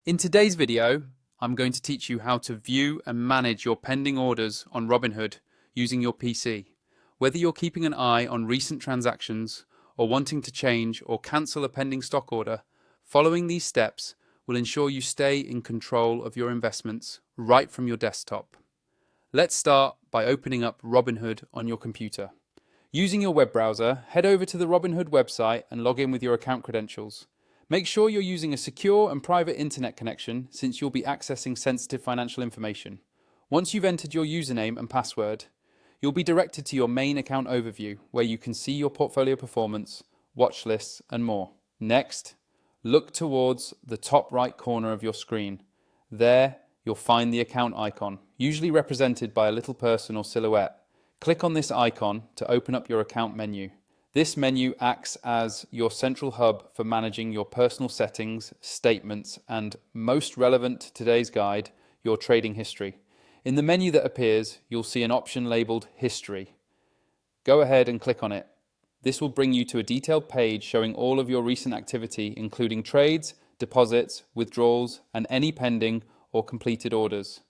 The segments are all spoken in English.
In today's video, I'm going to teach you how to view and manage your pending orders on Robinhood using your PC. Whether you're keeping an eye on recent transactions or wanting to change or cancel a pending stock order, following these steps will ensure you stay in control of your investments right from your desktop. Let's start by opening up Robinhood on your computer. Using your web browser, head over to the Robinhood website and log in with your account credentials. Make sure you're using a secure and private internet connection since you'll be accessing sensitive financial information. Once you've entered your username and password, you'll be directed to your main account overview where you can see your portfolio performance, watch lists, and more. Next, look towards the top right corner of your screen. There, you'll find the account icon, usually represented by a little person or silhouette. Click on this icon to open up your account menu. This menu acts as your central hub for managing your personal settings, statements, and most relevant to today's guide, your trading history. In the menu that appears, you'll see an option labeled History. Go ahead and click on it. This will bring you to a detailed page showing all of your recent activity, including trades, deposits, withdrawals, and any pending or completed orders.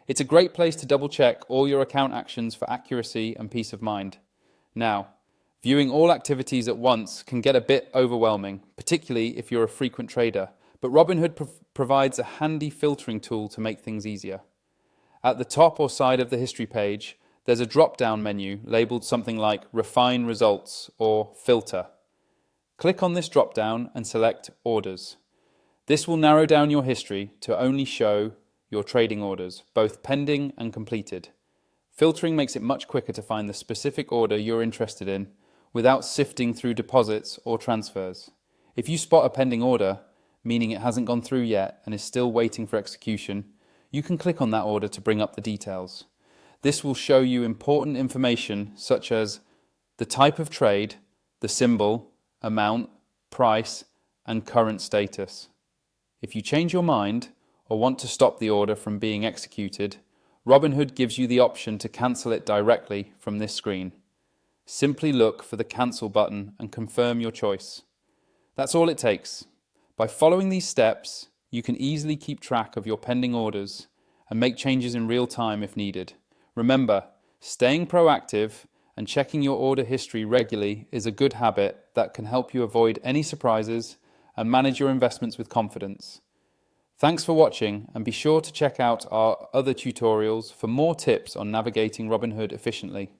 It's a great place to double check all your account actions for accuracy and peace of mind. Now, viewing all activities at once can get a bit overwhelming, particularly if you're a frequent trader, but Robinhood provides a handy filtering tool to make things easier. At the top or side of the history page, there's a drop-down menu labeled something like Refine Results or Filter. Click on this drop-down and select Orders. This will narrow down your history to only show your trading orders, both pending and completed. Filtering makes it much quicker to find the specific order you're interested in without sifting through deposits or transfers. If you spot a pending order, meaning it hasn't gone through yet and is still waiting for execution, you can click on that order to bring up the details. This will show you important information such as the type of trade, the symbol, amount, price, and current status. If you change your mind or want to stop the order from being executed, Robinhood gives you the option to cancel it directly from this screen. Simply look for the cancel button and confirm your choice. That's all it takes. By following these steps, you can easily keep track of your pending orders and make changes in real time if needed. Remember, staying proactive and checking your order history regularly is a good habit that can help you avoid any surprises and manage your investments with confidence. Thanks for watching, and be sure to check out our other tutorials for more tips on navigating Robinhood efficiently.